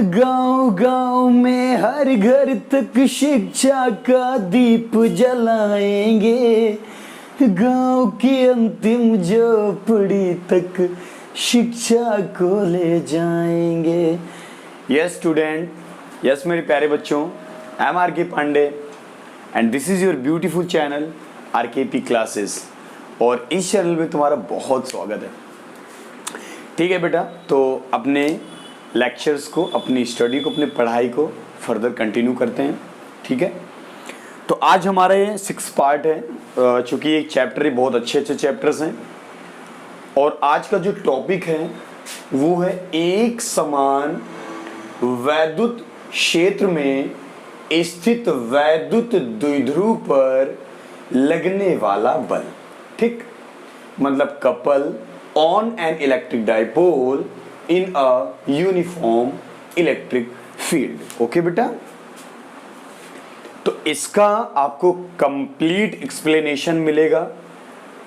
गांव गांव में हर घर तक शिक्षा का दीप जलाएंगे, गांव की अंतिम झोपड़ी तक शिक्षा को ले जाएंगे। यस स्टूडेंट, यस मेरे प्यारे बच्चों, आई am R K Pandey and this is your beautiful channel R K P classes. और इस चैनल में तुम्हारा बहुत स्वागत है। ठीक है बेटा, तो अपने लेक्चर्स को, अपनी स्टडी को, अपनी पढ़ाई को फर्दर कंटिन्यू करते हैं। ठीक है, तो आज हमारा ये 6 पार्ट है, चूँकि एक चैप्टर ही बहुत अच्छे चैप्टर्स हैं। और आज का जो टॉपिक है वो है एक समान वैद्युत क्षेत्र में स्थित वैद्युत द्विध्रुव पर लगने वाला बल। ठीक, मतलब couple on an electric dipole in a uniform electric field. Okay बेटा, तो इसका आपको कंप्लीट एक्सप्लेनेशन मिलेगा।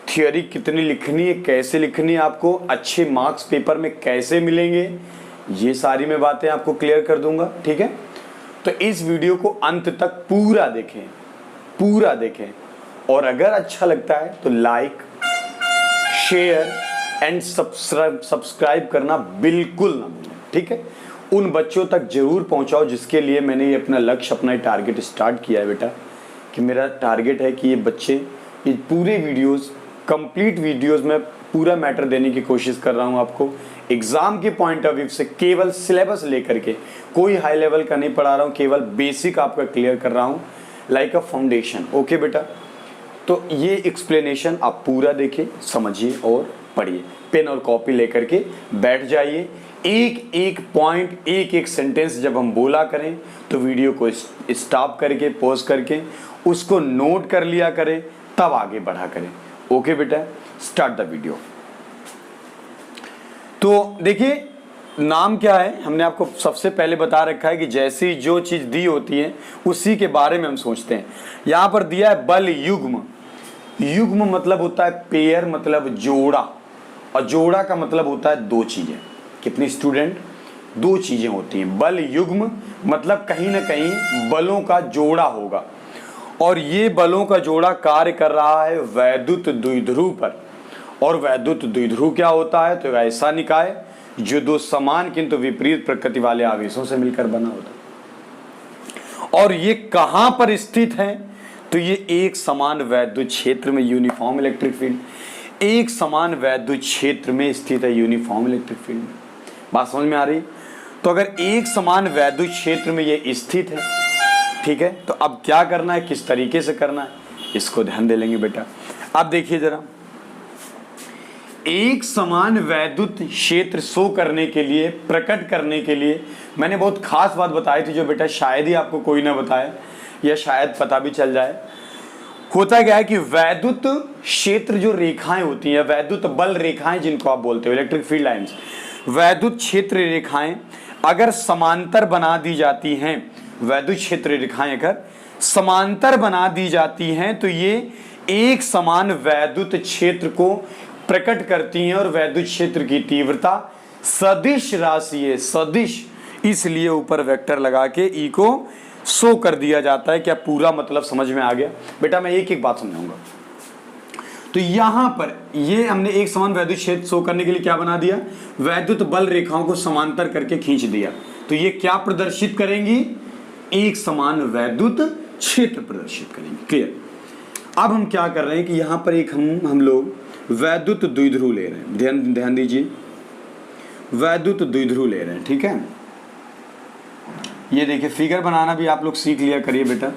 थियोरी कितनी लिखनी है, कैसे लिखनी है, आपको अच्छे मार्क्स पेपर में कैसे मिलेंगे, ये सारी मैं बातें आपको क्लियर कर दूंगा। ठीक है, तो इस वीडियो को अंत तक पूरा देखें, पूरा देखें। और अगर अच्छा लगता है तो लाइक, शेयर एंड सब्सक्राइब करना बिल्कुल ना भूलें। ठीक है, उन बच्चों तक जरूर पहुंचाओ जिसके लिए मैंने ये अपना लक्ष्य, अपना टारगेट स्टार्ट किया है बेटा, कि मेरा टारगेट है कि ये बच्चे ये पूरे वीडियोस, कंप्लीट वीडियोस में पूरा मैटर देने की कोशिश कर रहा हूं आपको। एग्जाम के पॉइंट ऑफ व्यू से केवल सिलेबस लेकर के, कोई हाई लेवल का नहीं पढ़ा रहा हूं, केवल बेसिक आपका क्लियर कर रहा हूं, लाइक अ फाउंडेशन। ओके बेटा, तो ये एक्सप्लेनेशन आप पूरा देखिए, समझिए और पढ़िए। पेन और कॉपी लेकर के बैठ जाइए। एक एक पॉइंट, एक एक सेंटेंस जब हम बोला करें तो वीडियो को स्टॉप करके, पॉज करके उसको नोट कर लिया करें, तब आगे बढ़ा करें। ओके बेटा, स्टार्ट द वीडियो। तो देखिए, नाम क्या है हमने आपको सबसे पहले बता रखा है कि जैसी जो चीज दी होती है उसी के बारे में हम सोचते हैं। यहां पर दिया है बल युग्म। युग्म मतलब होता है पेयर, मतलब जोड़ा, और जोड़ा का मतलब होता है दो चीजें। कितनी स्टूडेंट? दो चीजें होती हैं। बल युग्म मतलब कहीं ना कहीं बलों का जोड़ा होगा, और ये बलों का जोड़ा कार्य कर रहा है वैद्युत द्विध्रुव पर। और वैद्युत द्विध्रुव क्या होता है? तो ऐसा निकाय जो दो समान किंतु विपरीत प्रकृति वाले आवेशों से मिलकर बना होता है। और ये कहां पर स्थित है? तो ये एक समान वैद्युत क्षेत्र में, यूनिफॉर्म इलेक्ट्रिक फील्ड, एक समान वैद्युत क्षेत्र में स्थित है यूनिफॉर्म इलेक्ट्रिक फील्ड में। बात समझ में आ रही? तो अगर एक समान वैद्युत क्षेत्र में ये स्थित है, ठीक है, तो अब क्या करना है, किस तरीके से करना है, इसको ध्यान दे लेंगे बेटा। अब देखिए जरा, एक समान वैद्युत क्षेत्र शो करने के लिए, प्रकट करने के लिए मैंने बहुत खास बात बताई थी, जो बेटा शायद ही आपको कोई ना बताए, या शायद पता भी चल जाए। होता क्या है कि वैद्युत क्षेत्र जो रेखाएं होती हैं, वैद्युत बल रेखाएं जिनको आप बोलते हो, इलेक्ट्रिक फील्ड लाइंस, वैद्युत क्षेत्र रेखाएं अगर समांतर बना दी जाती हैं, वैद्युत क्षेत्र रेखाएं अगर समांतर बना दी जाती हैं तो ये एक समान वैद्युत क्षेत्र को प्रकट करती हैं। और वैद्युत क्षेत्र की तीव्रता सदिश राशि है, सदिश, इसलिए ऊपर वेक्टर लगा के ई को शो कर दिया जाता है। क्या पूरा मतलब समझ में आ गया बेटा? मैं एक एक बात समझाऊंगा। तो यहां पर ये हमने एक समान वैद्युत क्षेत्र शो करने के लिए क्या बना दिया? वैद्युत बल रेखाओं को समांतर करके खींच दिया। तो ये क्या प्रदर्शित करेंगी? एक समान वैद्युत क्षेत्र प्रदर्शित करेंगे। क्लियर? अब हम क्या कर रहे हैं कि यहां पर एक हम लोग वैद्युत द्विध्रुव ले रहे हैं। ध्यान दीजिए, वैद्युत द्विध्रुव ले रहे हैं। ठीक है, ये देखिए, फिगर बनाना भी आप लोग सीख लिया करिए बेटा,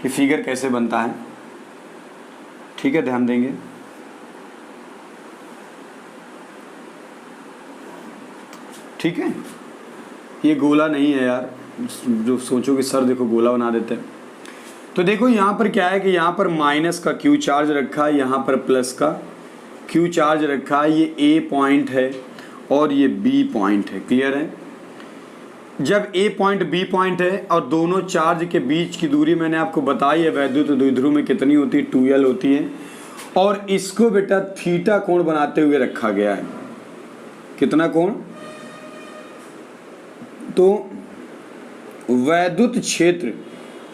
कि फिगर कैसे बनता है। ठीक है, ध्यान देंगे। ठीक है, ये गोला नहीं है यार, जो सोचो कि सर देखो गोला बना देते हैं। तो देखो यहाँ पर क्या है कि यहाँ पर माइनस का क्यू चार्ज रखा है, यहाँ पर प्लस का क्यू चार्ज रखा है। ये ए पॉइंट है और ये बी पॉइंट है। क्लियर है? जब ए पॉइंट बी पॉइंट है और दोनों चार्ज के बीच की दूरी मैंने आपको बताई है वैद्युत द्विध्रुव में कितनी होती है? 2l होती है। और इसको बेटा थीटा कोण बनाते हुए रखा गया है। कितना कोण? तो वैद्युत क्षेत्र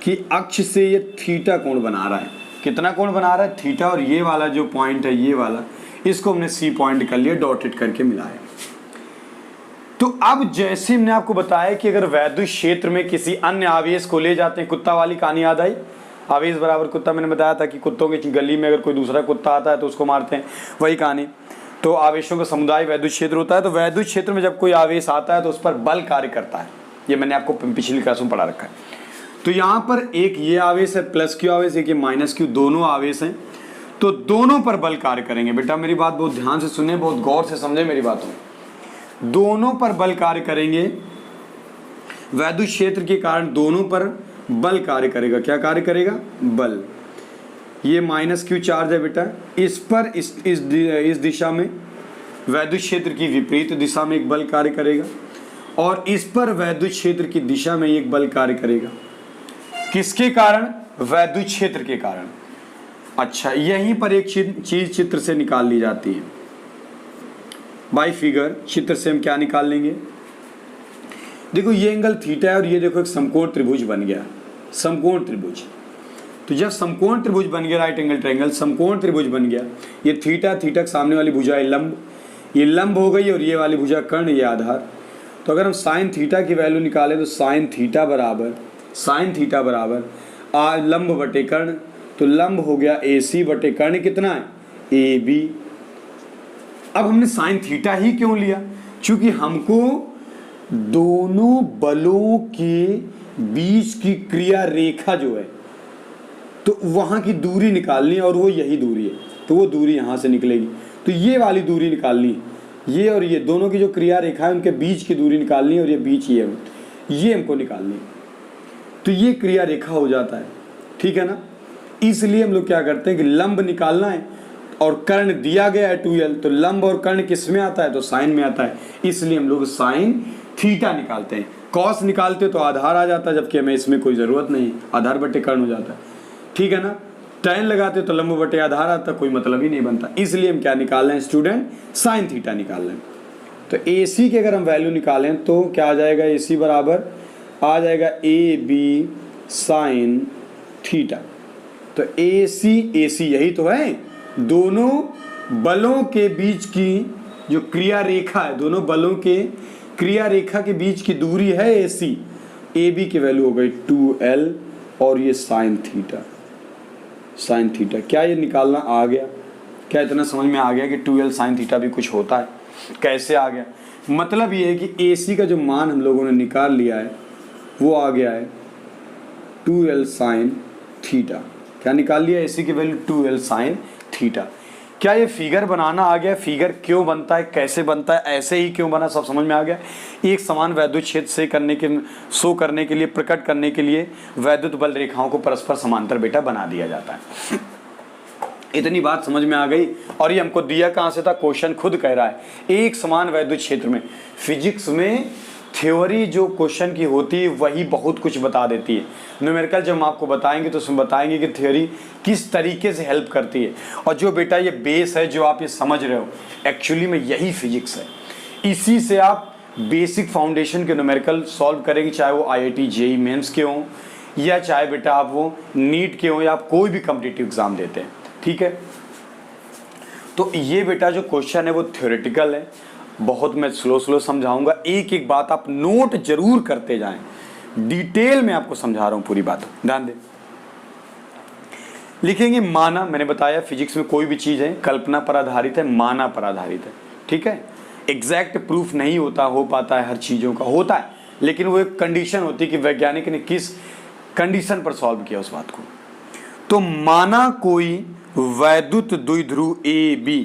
की अक्ष से ये थीटा कोण बना रहा है। कितना कोण बना रहा है? थीटा। और ये वाला जो पॉइंट है, ये वाला, इसको हमने सी पॉइंट कर लिया, डॉटेड करके मिलाया। तो अब जैसे हमने आपको बताया कि अगर वैद्युत क्षेत्र में किसी अन्य आवेश को ले जाते हैं, कुत्ता वाली कहानी याद आई, आवेश बराबर कुत्ता, मैंने बताया था कि कुत्तों की गली में अगर कोई दूसरा कुत्ता आता है तो उसको मारते हैं, वही कहानी। तो आवेशों का समुदाय वैद्युत क्षेत्र होता है। तो वैद्युत क्षेत्र में जब कोई आवेश आता है तो उस पर बल कार्य करता है। ये मैंने आपको पिछली क्लास में पढ़ा रखा है। तो यहाँ पर एक ये आवेश है प्लस क्यू आवेश, एक ये माइनस क्यू, दोनों आवेश हैं। तो दोनों पर बल कार्य करेंगे। बेटा मेरी बात बहुत ध्यान से सुने, बहुत गौर से समझे मेरी बातों। दोनों पर बल कार्य करेंगे। वैद्युत क्षेत्र के कारण दोनों पर बल कार्य करेगा। क्या कार्य करेगा? बल। ये माइनस क्यू चार्ज है बेटा, इस पर इस दिशा में वैद्युत क्षेत्र की विपरीत दिशा में एक बल कार्य करेगा, और इस पर वैद्युत क्षेत्र की दिशा में एक बल कार्य करेगा। किसके कारण? वैद्युत क्षेत्र के कारण। अच्छा, यहीं पर एक चीज चित्र से निकाल ली जाती है बाय फिगर। चित्र से हम क्या निकाल लेंगे? देखो ये एंगल थीटा है और ये देखो एक समकोण त्रिभुज बन गया, समकोण त्रिभुज। तो जब समकोण त्रिभुज बन गया, राइट एंगल ट्रायंगल, समकोण त्रिभुज बन गया, ये थीटा, थीटा के सामने वाली भुजा है लंब, ये लंब हो गई, और ये वाली भुजा कर्ण, ये आधार। तो अगर हम साइन थीटा की वैल्यू निकालें तो साइन थीटा बराबर लंब बटे कर्ण। तो लंब हो गया AC बटे कर्ण, कितना है? AB। अब हमने साइन थीटा ही क्यों लिया? क्योंकि हमको दोनों बलों के बीच की क्रिया रेखा जो है, तो वहां की दूरी निकालनी है, और वो यही दूरी है। तो वो दूरी यहां से निकलेगी, तो ये वाली दूरी निकालनी है। ये और ये दोनों की जो क्रिया रेखा है उनके बीच की दूरी निकालनी है, और ये बीच ये हमको निकालनी है। तो ये क्रिया रेखा हो जाता है, ठीक है ना। इसलिए हम लोग क्या करते हैं कि लंब निकालना है, और कर्ण दिया गया है 2l, तो लंब और कर्ण किस में आता है? तो साइन में आता है। इसलिए हम लोग साइन थीटा निकालते हैं। कॉस निकालते तो आधार आ जाता है, जबकि हमें इसमें कोई जरूरत नहीं, आधार बटे कर्ण हो जाता है, ठीक है ना। tan लगाते तो लंब बटे आधार आता, कोई मतलब ही नहीं बनता। इसलिए हम क्या निकाल रहे हैं स्टूडेंट? साइन थीटा निकाल रहे हैं। तो AC की अगर हम वैल्यू निकालें तो क्या आ जाएगा? AC बराबर आ जाएगा AB साइन थीटा। तो AC यही तो है, दोनों बलों के बीच की जो क्रिया रेखा है, दोनों बलों के क्रिया रेखा के बीच की दूरी है AC। AB की वैल्यू हो गई 2l, और ये साइन थीटा, साइन थीटा। क्या ये निकालना आ गया? क्या इतना समझ में आ गया कि 2l साइन थीटा भी कुछ होता है? कैसे आ गया? मतलब ये है कि AC का जो मान हम लोगों ने निकाल लिया है वो आ गया है 2l साइन थीटा। क्या निकाल लिया? AC की वैल्यू 2l साइन थीटा। क्या ये फिगर बनाना आ गया? फिगर क्यों बनता है, कैसे बनता है, ऐसे ही क्यों बना, सब समझ में आ गया। एक समान वैद्युत क्षेत्र से शो करने के लिए, प्रकट करने के लिए वैद्युत बल रेखाओं को परस्पर समांतर बेटा बना दिया जाता है। इतनी बात समझ में आ गई। और ये हमको दिया कहाँ से था? क्वेश्चन खुद कह रहा है एक समान वैद्युत क्षेत्र में। फिजिक्स में थ्योरी जो क्वेश्चन की होती है वही बहुत कुछ बता देती है। न्यूमेरिकल जब हम आपको बताएंगे तो उसमें बताएंगे कि थ्योरी किस तरीके से हेल्प करती है। और जो बेटा ये बेस है जो आप ये समझ रहे हो, एक्चुअली में यही फिजिक्स है। इसी से आप बेसिक फाउंडेशन के न्यूमेरिकल सॉल्व करेंगे, चाहे वो IIT JEE मेंस के हों, या चाहे बेटा आप वो नीट के हों, या आप कोई भी कॉम्पिटिटिव एग्जाम देते हैं, ठीक है। तो ये बेटा जो क्वेश्चन है वो थ्योरेटिकल है, बहुत मैं स्लो समझाऊंगा। एक एक बात आप नोट जरूर करते जाएं, डिटेल में आपको समझा रहा हूं पूरी बात, ध्यान दें। लिखेंगे माना, मैंने बताया फिजिक्स में कोई भी चीज है कल्पना पर आधारित है, माना पर आधारित है, ठीक है। एग्जैक्ट प्रूफ नहीं होता, हो पाता है हर चीजों का, होता है, लेकिन वो एक कंडीशन होती है कि वैज्ञानिक ने किस कंडीशन पर सॉल्व किया उस बात को। तो माना कोई वैद्युत द्विध्रुव AB,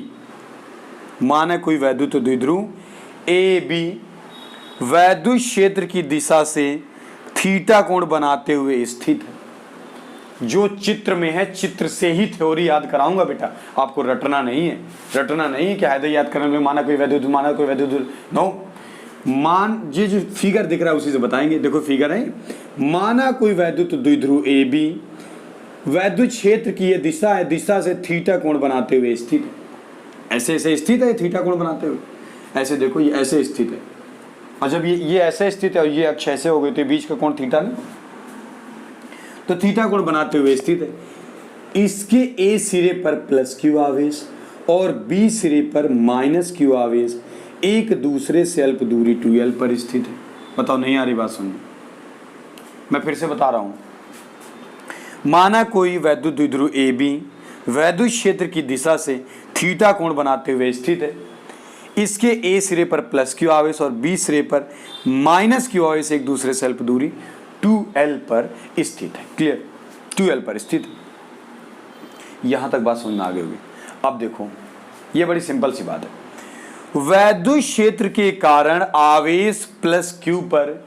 माना कोई वैद्युत द्विध्रुव AB वैद्युत क्षेत्र की दिशा से थीटा कोण बनाते हुए स्थित है। जो चित्र में है, चित्र से ही थ्योरी याद कराऊंगा बेटा, आपको रटना नहीं है, कि हैदर याद करने में माना कोई वैद्युत, माना कोई वैद्युत, नो। मान ये जो फिगर दिख रहा है उसी से बताएंगे। देखो फिगर है, माना कोई वैद्युत द्विध्रुव AB वैद्युत क्षेत्र की ये दिशा है, दिशा से थीटा कोण बनाते हुए स्थित है। ऐसे ऐसे स्थित है थीटा कोण बनाते हुए, ऐसे देखो ये ऐसे स्थित है, और जब ये ऐसे स्थित है और ये अक्ष ऐसे हो गई तो बीच का कोण थीटा नहीं, तो थीटा कोण बनाते हुए स्थित है। इसके ए सिरे पर प्लस क्यू आवेश और बी सिरे पर माइनस क्यू आवेश एक दूसरे से अल्प दूरी 2l पर स्थित है। बताओ नहीं आ रही बात सुनिए, मैं फिर से बता रहा हूं। माना कोई वैद्युत द्विध्रुव ए बी वैद्युत क्षेत्र की दिशा से थीटा कोण बनाते हुए स्थित है। इसके ए सिरे पर प्लस क्यू आवेश और बी सिरे पर माइनस क्यू आवेश एक दूसरे से अल्प दूरी 2l पर स्थित है। क्लियर, 2l पर स्थित है। यहां तक बात समझ में आ गई होगी। अब देखो ये बड़ी सिंपल सी बात है। वैद्युत क्षेत्र के कारण आवेश प्लस क्यू पर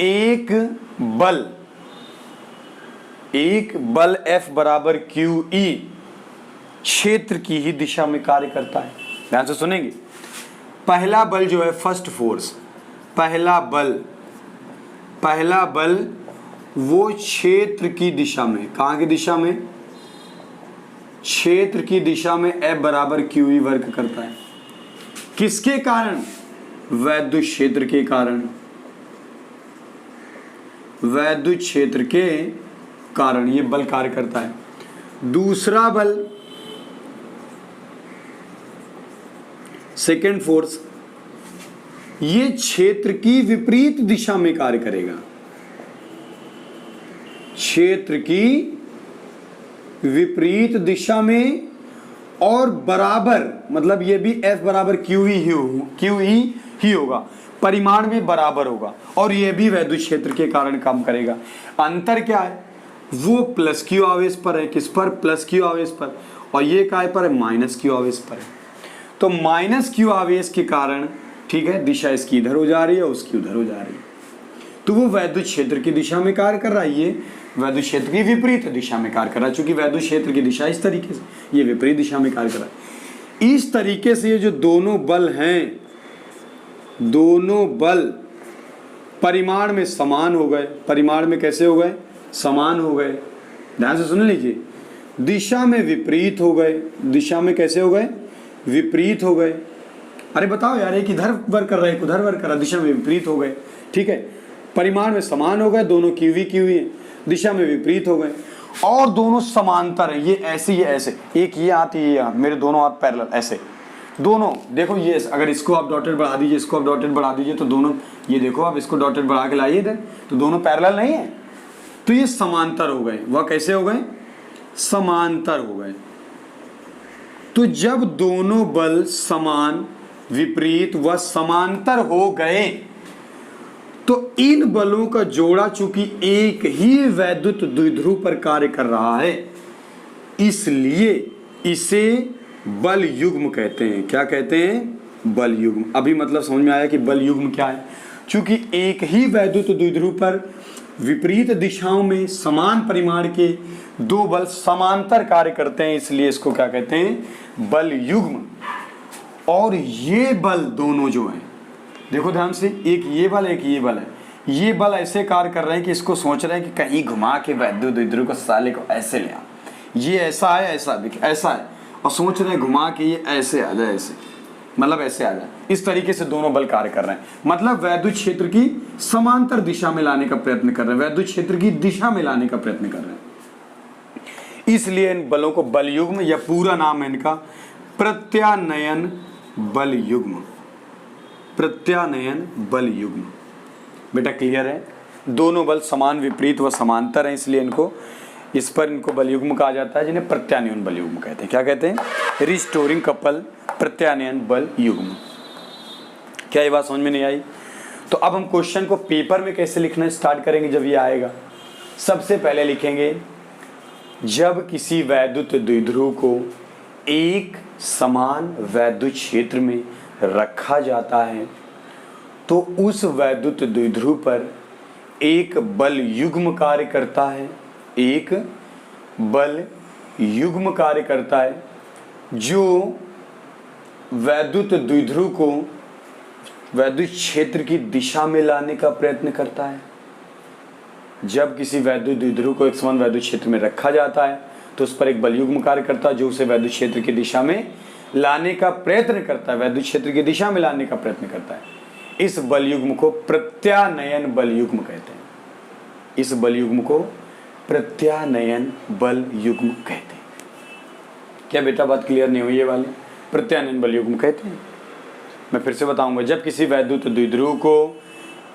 एक बल F बराबर क्यू ई क्षेत्र की ही दिशा में कार्य करता है। ध्यान से सुनेंगे। पहला बल जो है फर्स्ट फोर्स, पहला बल वो क्षेत्र की दिशा में, कहां की दिशा में? क्षेत्र की दिशा में F बराबर क्यू ई वर्क करता है। किसके कारण? वैद्युत क्षेत्र के कारण, वैद्युत क्षेत्र के कारण ये बल कार्य करता है। दूसरा बल सेकेंड फोर्स, ये क्षेत्र की विपरीत दिशा में कार्य करेगा। क्षेत्र की विपरीत दिशा में और बराबर, मतलब ये भी F बराबर क्यू ई ही होगा, परिमाण में बराबर होगा और ये भी वैद्युत क्षेत्र के कारण काम करेगा। अंतर क्या है? वो प्लस क्यू आवेश पर है। किस पर? प्लस क्यू आवेश पर। और ये काय पर है? माइनस क्यू आवेश पर है। तो माइनस क्यू आवेश के कारण, ठीक है, दिशा इसकी इधर हो जा रही है, उसकी उधर हो जा रही है, तो वो वैद्युत क्षेत्र की दिशा में कार्य कर रहा है। ये वैद्युत क्षेत्र की विपरीत दिशा में कार्य कर रहा है। चूंकि वैद्युत क्षेत्र की दिशा इस तरीके से, ये विपरीत दिशा में कार्य कर रहा है। इस तरीके से ये जो दोनों बल हैं, दोनों बल परिमाण में समान हो गए। परिमाण में कैसे हो गए? समान हो गए। ध्यान से सुन लीजिए। दिशा में विपरीत हो गए। दिशा में कैसे हो गए? विपरीत हो गए। अरे बताओ यार, एक इधर वर्क कर रहा है, एक उधर वर्क कर रहा है, दिशा में विपरीत हो गए। ठीक है, परिमाण में समान हो गए, दोनों क्यूवी है, दिशा में विपरीत हो गए और दोनों समांतर है। ये ऐसे, ये ऐसे, एक ये हाथ, ये हाथ, मेरे दोनों हाथ पैरेलल ऐसे दोनों। देखो ये, अगर इसको आप डॉटेड बढ़ा दीजिए, इसको आप डॉटेड बढ़ा दीजिए, तो दोनों, ये देखो आप इसको डॉटेड बढ़ा के लाइए इधर, तो दोनों पैरेलल नहीं है, तो ये समांतर हो गए। वह कैसे हो गए? समांतर हो गए। तो जब दोनों बल समान, विपरीत व समांतर हो गए तो इन बलों का जोड़ा चूंकि एक ही वैद्युत द्विध्रुव पर कार्य कर रहा है, इसलिए इसे बल युग्म कहते हैं। क्या कहते हैं? बल युग्म। अभी मतलब समझ में आया कि बल युग्म क्या है। चूंकि एक ही वैद्युत द्विध्रुव पर विपरीत दिशाओं में समान परिमाण के दो बल समांतर कार्य करते हैं, इसलिए इसको क्या कहते हैं? बल युग्म। और ये बल दोनों जो हैं, देखो ध्यान से, एक ये बल, एक ये बल है। ये बल ऐसे कार्य कर रहे हैं कि इसको सोच रहे हैं कि कहीं घुमा के वैद्युत द्विध्रुव को साले को ऐसे ले आ, ये ऐसा है, ऐसा भी ऐसा है, और सोच रहे हैं घुमा के ये ऐसे आ जाए, ऐसे, मतलब ऐसे आ जाए। इस तरीके से दोनों बल कार्य कर रहे हैं, मतलब वैद्युत क्षेत्र की समांतर दिशा में लाने का प्रयत्न कर रहे हैं, वैद्युत क्षेत्र की दिशा में लाने का प्रयत्न कर रहे हैं। इसलिए इन बलों को बल युग्म, या पूरा नाम है इनका प्रत्यानयन बल युग्म। प्रत्यानयन बल युग्म। बेटा क्लियर है? दोनों बल समान, विपरीत व समांतर हैं, इसलिए इनको, इस पर इनको बल युग्म कहा जाता है, जिन्हें प्रत्यानयन बल युग्म कहते हैं। क्या कहते हैं? रिस्टोरिंग कपल प्रत्यानयन बल युग्म। क्या ये बात समझ में नहीं आई? तो अब हम क्वेश्चन को पेपर में कैसे लिखना स्टार्ट करेंगे जब ये आएगा। सबसे पहले लिखेंगे, जब किसी वैद्युत द्विध्रुव को एक समान वैद्युत क्षेत्र में रखा जाता है तो उस वैद्युत द्विध्रुव पर एक बल युग्म कार्य करता है, एक बल युग्म कार्य करता है, जो वैद्युत द्विध्रुव को वैद्युत क्षेत्र की दिशा में लाने का प्रयत्न करता है। जब किसी वैद्युत द्विध्रुव को एक समान वैद्युत क्षेत्र में रखा जाता है तो उस पर एक बल युग्म कार्य करता है, जो उसे वैद्युत क्षेत्र की दिशा में लाने का प्रयत्न करता है, वैद्युत क्षेत्र की दिशा में लाने का प्रयत्न करता है। इस बल युग्म को प्रत्यानयन बल युग्म कहते हैं। इस बल युग्म को प्रत्यानयन बल युग्म कहते हैं। क्या बेटा बात क्लियर नहीं हुई ये वाली? प्रत्यानयन बल युग्म कहते हैं। मैं फिर से बताऊंगा, जब किसी वैद्युत द्विध्रुव को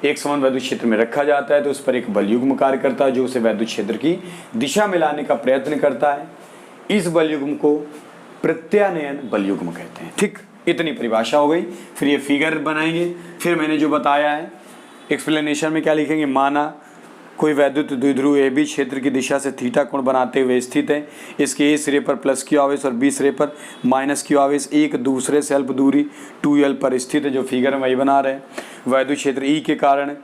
एक समान वैद्युत क्षेत्र में रखा जाता है तो उस पर एक बल युग्म कार्य करता है जो उसे वैद्युत क्षेत्र की दिशा में लाने का प्रयत्न करता है। इस बल युग्म को प्रत्यानयन बल युग्म कहते हैं। ठीक, इतनी परिभाषा हो गई। फिर ये फिगर बनाएंगे। फिर मैंने जो बताया है एक्सप्लेनेशन में क्या लिखेंगे, माना कोई वैद्युत द्विध्रुव ए बी क्षेत्र की दिशा से थीटा कोण बनाते हुए स्थित है। इसके ए सिरे पर प्लस क्यू आवेश और बी सिरे पर माइनस क्यू आवेश एक दूसरे से अल्प दूरी 2l पर स्थित है। जो फिगर में वही बना रहे हैं। वैद्युत क्षेत्र ई के कारण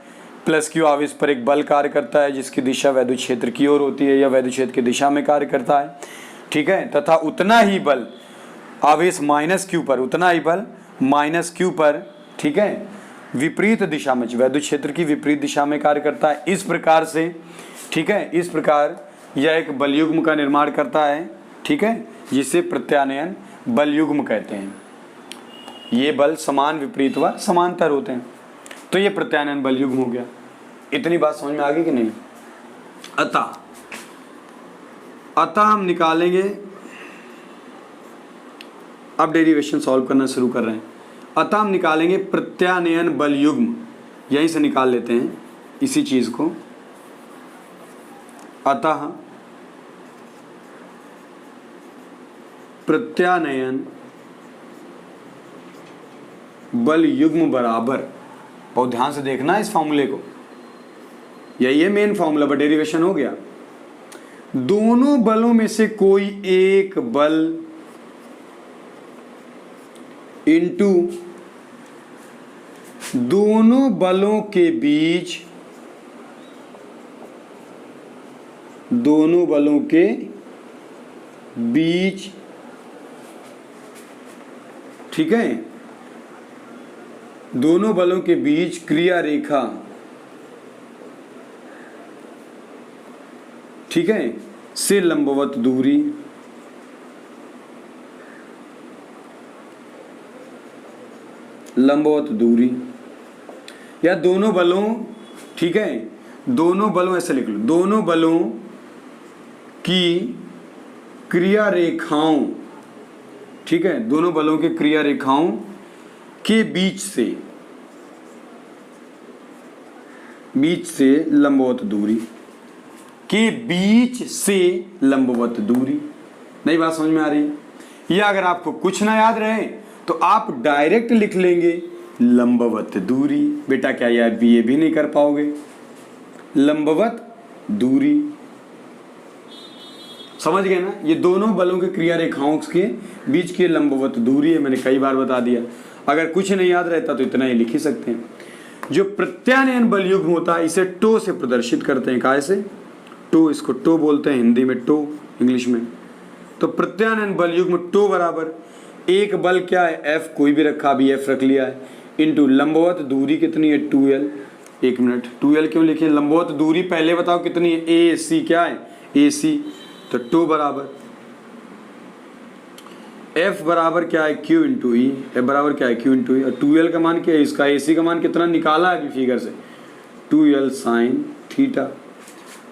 प्लस क्यू आवेश पर एक बल कार्य करता है जिसकी दिशा वैद्युत क्षेत्र की ओर होती है या वैद्युत क्षेत्र की दिशा में कार्य करता है। ठीक है, तथा उतना ही बल आवेश माइनस क्यू पर, उतना ही बल माइनस क्यू पर, ठीक है, विपरीत दिशा में, वैद्युत क्षेत्र की विपरीत दिशा में कार्य करता है। इस प्रकार से, ठीक है, इस प्रकार यह एक बल युग्म का निर्माण करता है। ठीक है, जिसे प्रत्यानयन बल युग्म कहते हैं। ये बल समान विपरीत व समांतर होते हैं, तो ये प्रत्यानयन बल युग्म हो गया। इतनी बात समझ में आ गई कि नहीं? अतः हम निकालेंगे, अब डेरिवेशन सॉल्व करना शुरू कर रहे हैं। अतः हम निकालेंगे प्रत्यानयन बल युग्म, यहीं से निकाल लेते हैं इसी चीज को। अतः प्रत्यानयन बल युग्म बराबर, बहुत ध्यान से देखना इस फॉर्मूले को, यही है मेन फॉर्मूला, बट डेरिवेशन हो गया। दोनों बलों में से कोई एक बल इंटू दोनों बलों के बीच, दोनों बलों के बीच, ठीक है, दोनों बलों के बीच क्रिया रेखा, ठीक है, से लंबवत दूरी, लंबवत दूरी, या दोनों बलों, ठीक है, दोनों बलों, ऐसे लिख लो, दोनों बलों की क्रिया रेखाओं, ठीक है, दोनों बलों के क्रिया रेखाओं के बीच से लंबवत दूरी, के बीच से लंबवत दूरी। नई बात समझ में आ रही है? या अगर आपको कुछ ना याद रहे तो आप डायरेक्ट लिख लेंगे लंबवत दूरी। बेटा क्या यार ये भी नहीं कर पाओगे? लंबवत दूरी, समझ गए ना? ये दोनों बलों के क्रिया रेखाओं के बीच की लंबवत दूरी है, मैंने कई बार बता दिया। अगर कुछ नहीं याद रहता तो इतना ही लिख ही सकते हैं। जो प्रत्यानयन बल युग्म होता है इसे टो से प्रदर्शित करते हैं। काय से? टो, इसको टो बोलते हैं हिंदी में, टो इंग्लिश में। तो प्रत्यानयन बल युग्म टो बराबर एक बल क्या है, एफ, कोई भी रखा, अभी एफ रख लिया है, इंटू लंबवत दूरी कितनी है, 2l। एक मिनट, 2l क्यों लिखे? लंबवत दूरी पहले बताओ कितनी है, ए सी, क्या है, ए सी। तो टो बराबर एफ बराबर क्या है, क्यू इंटू ई। एफ बराबर क्या है, क्यू इंटू ई। और 2l का मान क्या है, इसका ए सी का मान कितना निकाला है अभी फिगर से, 2l साइन थीटा।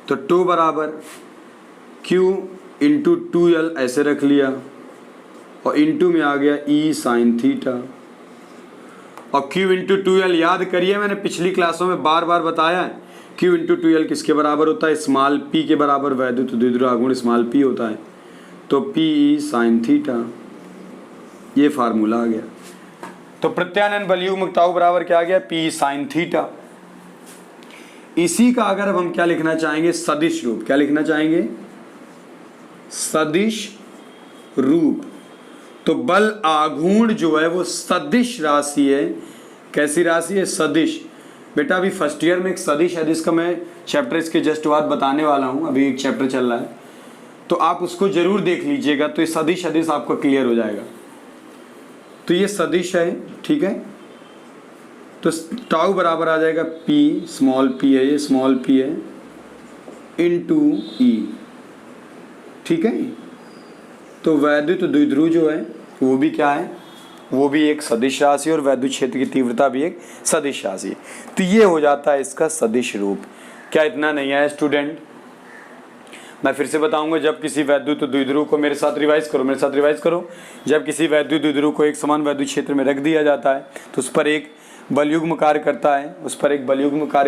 तो टो बराबर क्यू इंटू 2l ऐसे रख लिया, और इंटू में आ गया ई साइन थीटा। और Q इंटू 2l याद करिए, मैंने पिछली क्लासों में बार बार बताया है, Q इंटू 2l किसके बराबर होता है, स्मॉल p के बराबर वैद्युत द्विध्रुव आघूर्ण स्मॉल p होता है। तो P साइन थीटा, ये फार्मूला आ गया। तो प्रत्यानयन बल युग्म ताऊ बराबर क्या आ गया, P साइन थीटा। इसी का अगर अब हम क्या लिखना चाहेंगे, सदिश रूप। क्या लिखना चाहेंगे, सदिश रूप। तो बल आघूर्ण जो है वो सदिश राशि है। कैसी राशि है, सदिश। बेटा अभी फर्स्ट ईयर में एक सदिश अदिश का मैं चैप्टर इसके जस्ट बाद बताने वाला हूँ, अभी एक चैप्टर चल रहा है, तो आप उसको जरूर देख लीजिएगा, तो ये सदिश अदिश आपको क्लियर हो जाएगा। तो ये सदिश है, ठीक है। तो टाउ बराबर आ जाएगा P, स्मॉल p है, ये स्मॉल p है, इंटू ई, ठीक है। तो वैद्युत द्विध्रुव जो है वो भी क्या है, वो भी एक सदिश राशि और वैद्युत क्षेत्र की तीव्रता भी एक सदिश राशि। तो ये हो जाता है इसका सदिश रूप। क्या इतना नहीं है स्टूडेंट? मैं फिर से बताऊंगा, जब किसी वैद्युत द्विध्रुव को, मेरे साथ रिवाइज करो, जब किसी वैद्युत द्विध्रुव को एक समान वैद्युत क्षेत्र में रख दिया जाता है तो उस पर एक बलयुग्म कार्य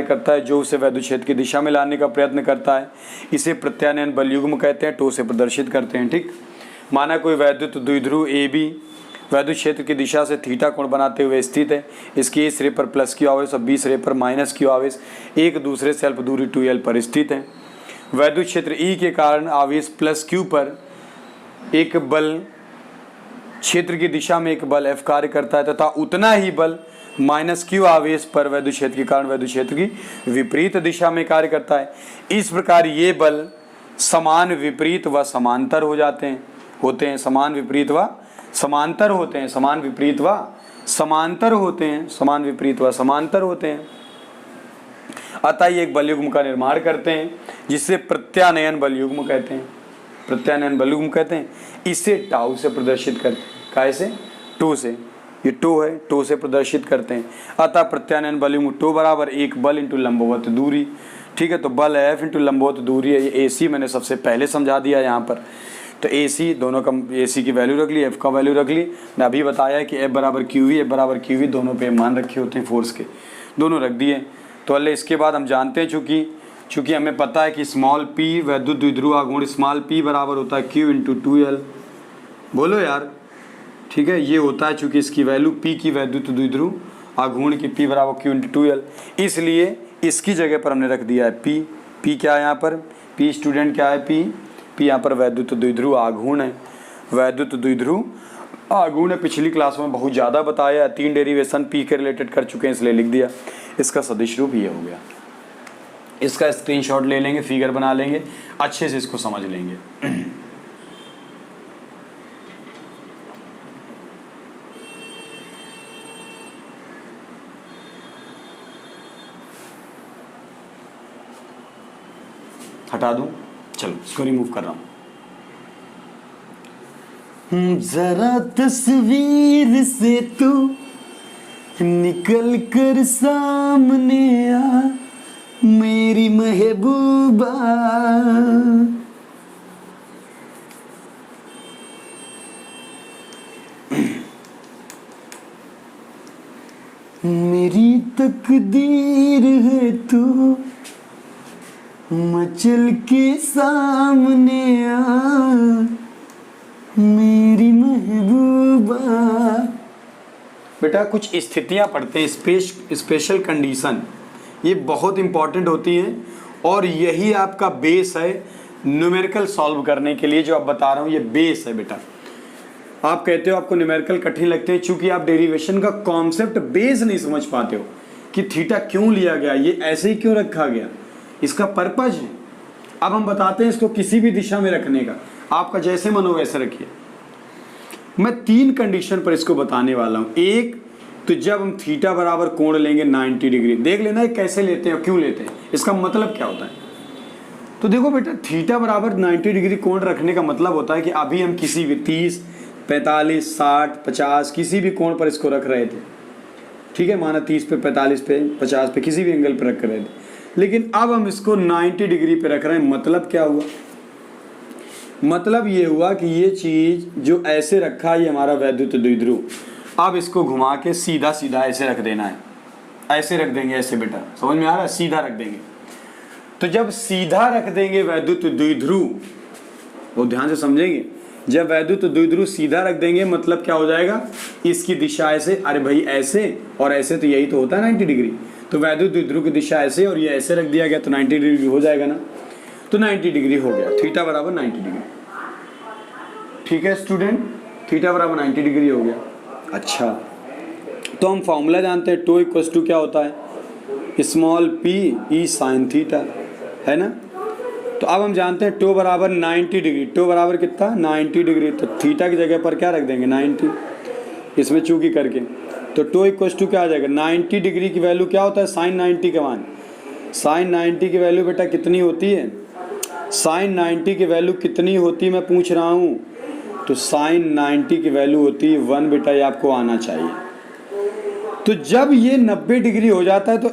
करता है, जो उसे वैद्युत क्षेत्र की दिशा में लाने का प्रयत्न करता है। इसे प्रत्यानयन बलयुग्म कहते हैं, टो से प्रदर्शित करते हैं। ठीक, माना कोई वैद्युत द्विध्रुव ए बी वैद्युत क्षेत्र की दिशा से थीटा कोण बनाते हुए स्थित है। इसके ए सिरे पर प्लस क्यू आवेश और बी सिरे पर माइनस क्यू आवेश एक दूसरे से अल्प दूरी 2l पर स्थित है। वैद्युत क्षेत्र ई के कारण आवेश प्लस क्यू पर एक बल, क्षेत्र की दिशा में एक बल F कार्य करता है तथा उतना ही बल माइनस क्यू आवेश पर वैद्युत क्षेत्र के कारण वैद्युत क्षेत्र की विपरीत दिशा में कार्य करता है। इस प्रकार ये बल समान विपरीत व समांतर हो जाते हैं, समान विपरीत व समांतर होते हैं। अतः ये एक बलयुग्म का निर्माण करते हैं जिसे प्रत्यानयन बलयुग्म कहते हैं। इसे टाउ से प्रदर्शित करते हैं। कैसे? टो से, ये टो है, टो से प्रदर्शित करते हैं। अतः प्रत्यानयन बलयुग्म टो बराबर एक बल इंटू लंबवत दूरी। ठीक है, तो बल है F इंटू लंबवत दूरी है। ये AC मैंने सबसे पहले समझा दिया यहाँ पर। तो AC दोनों का, AC की वैल्यू रख ली, F का वैल्यू रख ली। मैं अभी बताया कि F बराबर QV दोनों पे मान रखे होते हैं फोर्स के, दोनों रख दिए। तो अल्ले इसके बाद हम जानते हैं चूँकि हमें पता है कि स्मॉल p वैद्युत द्विध्रुव आघूर्ण स्मॉल p बराबर होता है Q इंटू 2l। बोलो यार, ठीक है, ये होता है चूँकि इसकी वैल्यू p की वैद्युत द्विध्रुव आघूर्ण की p बराबर Q इंटू 2l, इसलिए इसकी जगह पर हमने रख दिया है p क्या है यहाँ पर? p स्टूडेंट क्या है? p यहाँ पर वैद्युत द्विध्रुव आघूर्ण है, पिछली क्लास में बहुत ज़्यादा बताया, 3 डेरिवेशन p के रिलेटेड कर चुके हैं इसलिए लिख दिया। इसका सदिश रूप ये हो गया। इसका स्क्रीनशॉट ले लेंगे, फिगर बना लेंगे, अच्छे से इसको समझ लेंगे। हटा दूं? चलो इसको रिमूव कर रहा हूं। जरा तस्वीर से तू निकल कर सामने आ मेरी महबूबा, मेरी तकदीर है तू, मचल के सामने आ मेरी महबूबा। बेटा कुछ स्थितियां पढ़ते हैं, स्पेशल कंडीशन, ये बहुत इंपॉर्टेंट होती हैं और यही आपका बेस है न्यूमेरिकल सॉल्व करने के लिए। जो आप बता रहा हूँ ये बेस है बेटा। आप कहते हो आपको न्यूमेरिकल कठिन लगते हैं चूंकि आप डेरिवेशन का कॉन्सेप्ट बेस नहीं समझ पाते हो कि थीटा क्यों लिया गया, ये ऐसे ही क्यों रखा गया, इसका पर्पज है। अब हम बताते हैं इसको किसी भी दिशा में रखने का, आपका जैसे मन हो वैसे रखिए। मैं 3 कंडीशन पर इसको बताने वाला हूं। एक तो जब हम थीटा बराबर कोण लेंगे 90 डिग्री, देख लेना कैसे लेते हैं और क्यों लेते हैं, इसका मतलब क्या होता है। तो देखो बेटा, थीटा बराबर 90 डिग्री कोण रखने का मतलब होता है कि अभी हम किसी भी 30, 45, 60, 50 किसी भी कोण पर इसको रख रहे थे। ठीक है, माना 30 पे, 45 पे, 50 पे, किसी भी एंगल पर रख रहे थे, लेकिन अब हम इसको 90 डिग्री पे रख रहे हैं। मतलब क्या हुआ? मतलब ये हुआ कि ये चीज जो ऐसे रखा है ये हमारा वैद्युत द्विध्रुव, अब इसको घुमा के सीधा सीधा ऐसे रख देना है, ऐसे रख देंगे, ऐसे बेटा समझ में आ रहा है, सीधा रख देंगे। तो जब सीधा रख देंगे वैद्युत द्विध्रुव, वो ध्यान से समझेंगे, जब वैद्युत द्विध्रुव सीधा रख देंगे मतलब क्या हो जाएगा, इसकी दिशा ऐसे, अरे भाई ऐसे और ऐसे, तो यही तो होता है 90 डिग्री। तो वैद्युत द्विध्रुव की दिशा ऐसे और ये ऐसे रख दिया गया तो 90 डिग्री हो जाएगा ना। तो 90 डिग्री हो गया, थीटा बराबर 90 डिग्री। ठीक है स्टूडेंट, थीटा बराबर 90 डिग्री हो गया। अच्छा, तो हम फॉर्मूला जानते हैं, टो इक्वल्स टू क्या होता है, स्मॉल p ई साइन थीटा, है ना। तो अब हम जानते हैं टो बराबर 90 डिग्री, टो बराबर कितना, 90 डिग्री। तो थीटा की जगह पर क्या रख देंगे, 90, इसमें चूकी करके। तो टो इक्वल्स टू क्या आ जाएगा, 90 डिग्री की वैल्यू क्या होता है, साइन 90 का मान। साइन 90 की वैल्यू बेटा कितनी होती है, साइन 90 की वैल्यू कितनी होती है मैं पूछ रहा हूँ, तो साइन 90 की वैल्यू होती है 1 बेटा, ये आपको आना चाहिए। तो जब ये 90 डिग्री हो जाता है तो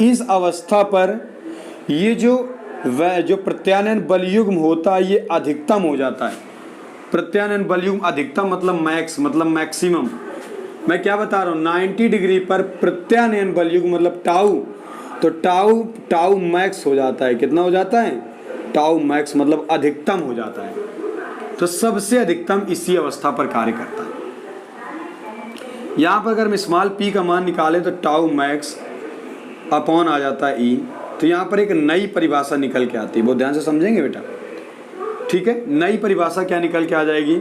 इस अवस्था पर ये जो प्रत्यानयन बलयुग्म होता है ये अधिकतम हो जाता है। प्रत्यानयन बलयुग्म अधिकतम मतलब मैक्स, मतलब मैक्सिमम। मैं क्या बता रहा हूँ, 90 डिग्री पर प्रत्यानयन बलयुग्म मतलब टाउ, तो टाउ मैक्स हो जाता है। कितना हो जाता है? टाउ मैक्स मतलब अधिकतम हो जाता है। तो सबसे अधिकतम इसी अवस्था पर कार्य करता है। यहाँ पर अगर हम स्मॉल p का मान निकालें तो टाउ मैक्स अपॉन आ जाता है e। तो यहाँ पर एक नई परिभाषा निकल के आती है, बहुत ध्यान से समझेंगे बेटा, ठीक है। नई परिभाषा क्या निकल के आ जाएगी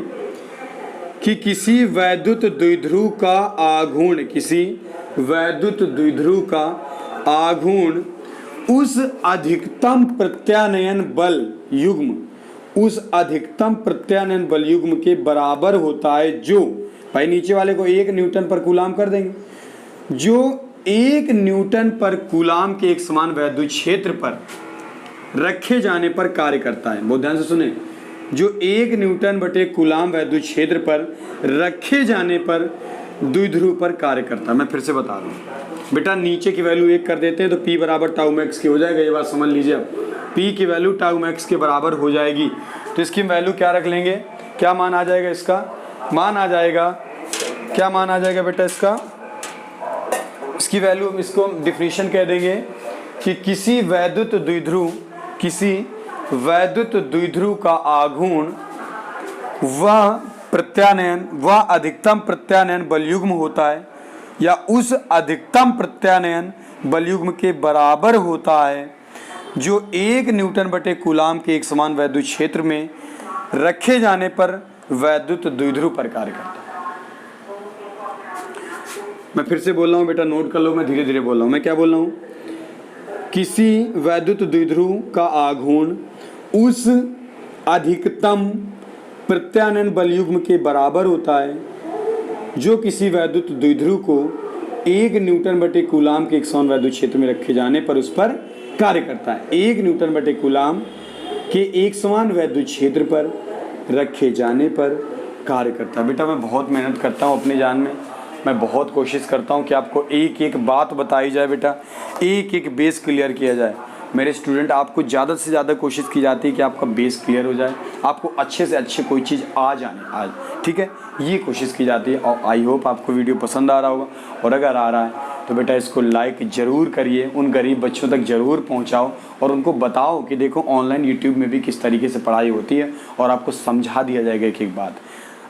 कि किसी वैद्युत द्विध्रुव का आघूर्ण, किसी वैद्युत द्विध्रुव का आघूर्ण उस अधिकतम प्रत्यानयन बल युग्म, उस अधिकतम प्रत्यानयन बल युग्म के बराबर होता है, जो भाई नीचे वाले को 1 न्यूटन पर कूलाम कर देंगे, जो 1 न्यूटन पर कूलाम के एक समान वैद्युत क्षेत्र पर रखे जाने पर कार्य करता है। बहुत ध्यान से सुने, जो 1 न्यूटन बटे कूलाम वैद्युत क्षेत्र पर रखे जाने पर द्विध्रुव पर कार्य करता है। मैं फिर से बता रहा हूँ बेटा, नीचे की वैल्यू 1 कर देते हैं तो p बराबर टाउ मैक्स की हो जाएगा। ये बात समझ लीजिए, अब p की वैल्यू टाउ मैक्स के बराबर हो जाएगी तो इसकी वैल्यू क्या रख लेंगे, क्या मान आ जाएगा, इसका मान आ जाएगा, क्या मान आ जाएगा बेटा इसका, इसकी वैल्यू, इसको डिफिनीशन कह देंगे कि किसी वैद्युत द्विध्रुव का आघूर्ण वह प्रत्यानयन, वह अधिकतम प्रत्यानयन बलयुग्म होता है या उस अधिकतम प्रत्यानयन बलयुग्म के बराबर होता है जो 1 न्यूटन बटे कूलाम के एक समान वैद्युत क्षेत्र में रखे जाने पर वैद्युत द्विध्रुव पर कार्य करता है। मैं फिर से बोल रहा हूँ बेटा, नोट कर लो, मैं धीरे धीरे बोल रहा हूँ। मैं क्या बोल रहा हूँ, किसी वैद्युत द्विध्रुव का आघूर्ण उस अधिकतम प्रत्यानयन बलयुग्म के बराबर होता है जो किसी वैद्युत द्विध्रुव को 1 न्यूटन बटे कूलाम के एक समान वैद्युत क्षेत्र में रखे जाने पर उस पर कार्य करता है। 1 न्यूटन बटे कूलाम के एक समान वैद्युत क्षेत्र पर रखे जाने पर कार्य करता है। बेटा मैं बहुत मेहनत करता हूँ अपनी जान में, मैं बहुत कोशिश करता हूँ कि आपको एक एक बात बताई जाए बेटा, एक एक बेस क्लियर किया जाए। मेरे स्टूडेंट, आपको ज़्यादा से ज़्यादा कोशिश की जाती है कि आपका बेस क्लियर हो जाए, आपको अच्छे से अच्छे कोई चीज़ आ जाने आज, ठीक है, ये कोशिश की जाती है। और आई होप आपको वीडियो पसंद आ रहा होगा, और अगर आ रहा है तो बेटा इसको लाइक ज़रूर करिए, उन गरीब बच्चों तक ज़रूर पहुँचाओ और उनको बताओ कि देखो ऑनलाइन यूट्यूब में भी किस तरीके से पढ़ाई होती है और आपको समझा दिया जाएगा एक एक बात।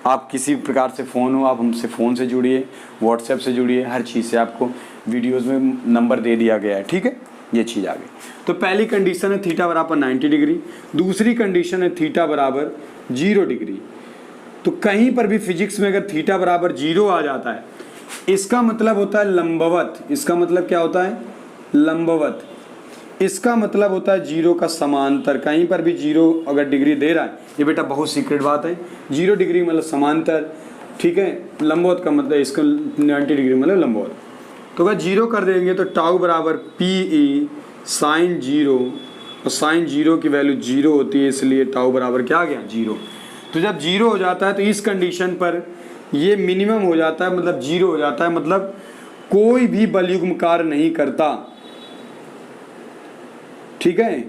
आप किसी प्रकार से फ़ोन हो, आप हमसे फ़ोन से जुड़िए, व्हाट्सएप से जुड़िए, हर चीज़ से आपको वीडियोज़ में नंबर दे दिया गया है, ठीक है। ये चीज़ आ गई। तो पहली कंडीशन है थीटा बराबर 90 डिग्री, दूसरी कंडीशन है थीटा बराबर 0 डिग्री। तो कहीं पर भी फिजिक्स में अगर थीटा बराबर 0 आ जाता है, इसका मतलब होता है लंबवत। इसका मतलब क्या होता है? लंबवत। इसका मतलब होता है 0 का समांतर। कहीं पर भी 0 अगर डिग्री दे रहा है, ये बेटा बहुत सीक्रेट बात है, 0 डिग्री मतलब समांतर, ठीक है। लंबवत का मतलब इसका 90 डिग्री मतलब लंबवत। तो अगर 0 कर देंगे तो टाउ बराबर PE साइन 0, और साइन 0 की वैल्यू 0 होती है, इसलिए टाउ बराबर क्या आ गया? 0। तो जब 0 हो जाता है तो इस कंडीशन पर ये मिनिमम हो जाता है, मतलब 0 हो जाता है, मतलब कोई भी बलयुग्म कार्य नहीं करता, ठीक है।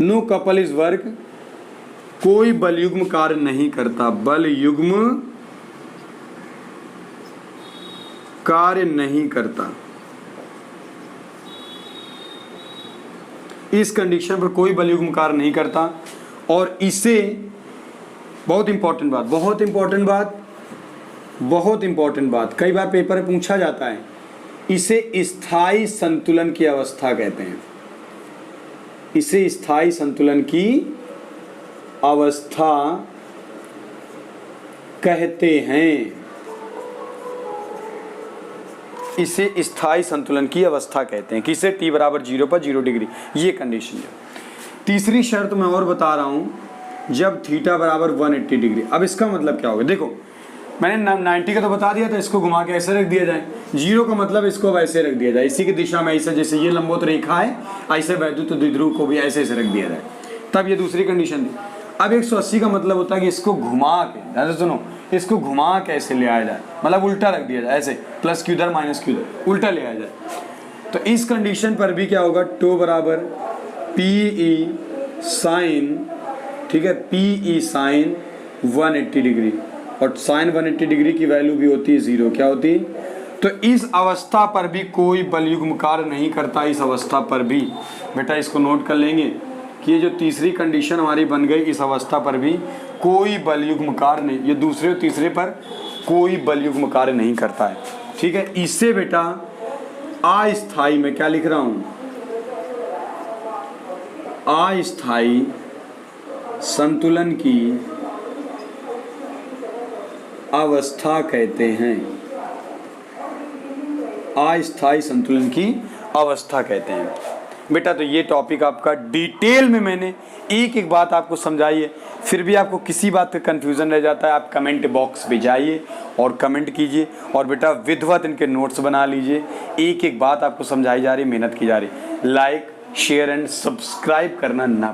नो कपल इज वर्क, कोई बलयुग्म कार्य नहीं करता, बलयुग्म कार्य नहीं करता। इस कंडीशन पर कोई बलयुग्म कार्य नहीं करता। और इसे बहुत इंपॉर्टेंट बात, बहुत इंपॉर्टेंट बात, बहुत इंपॉर्टेंट बात, कई बार पेपर में पूछा जाता है, इसे स्थायी संतुलन की अवस्था कहते हैं। इसे स्थायी संतुलन की अवस्था कहते हैं। इसे स्थायी संतुलन की अवस्था कहते हैं। किसे? t बराबर 0 पर 0 डिग्री, ये कंडीशन है। तीसरी शर्त मैं और बता रहा हूं, जब थीटा बराबर 180 डिग्री। अब इसका मतलब क्या होगा? देखो मैंने 90 का तो बता दिया था, इसको घुमा के ऐसे रख दिया जाए। 0 का मतलब इसको वैसे रख दिया जाए, इसी की दिशा में ऐसे, जैसे ये लंबवत रेखा है, ऐसे वैद्युत द्विध्रुव को भी ऐसे ऐसे रख दिया जाए। तब ये दूसरी कंडीशन थी। अब 180 का मतलब होता है कि इसको घुमा के, ध्यान से सुनो, इसको घुमा के ऐसे ले आया जाए, मतलब उल्टा रख दिया जाए, ऐसे प्लस क्यू इधर माइनस क्यू इधर, उल्टा ले आया जाए। तो इस कंडीशन पर भी क्या होगा, टो बराबर पी ई साइन, ठीक है, पी ई साइन 180 डिग्री, और साइन 180 डिग्री की वैल्यू भी होती है 0। क्या होती है? तो इस अवस्था पर भी कोई बलयुग्म कार्य नहीं करता। इस अवस्था पर भी बेटा इसको नोट कर लेंगे कि ये जो तीसरी कंडीशन हमारी बन गई, इस अवस्था पर भी कोई बलयुग्म कार्य नहीं, ये दूसरे और तीसरे पर कोई बलयुग्म कार्य नहीं करता है। ठीक है, इससे बेटा अस्थाई, में क्या लिख रहा हूं, अस्थाई संतुलन की अवस्था कहते हैं, अस्थाई संतुलन की अवस्था कहते हैं। बेटा तो ये टॉपिक आपका डिटेल में मैंने एक एक बात आपको समझाई है। फिर भी आपको किसी बात का कंफ्यूजन रह जाता है, आप कमेंट बॉक्स में जाइए और कमेंट कीजिए, और बेटा विधिवत इनके नोट्स बना लीजिए। एक एक बात आपको समझाई जा रही, मेहनत की जा रही। लाइक, शेयर एंड सब्सक्राइब करना ना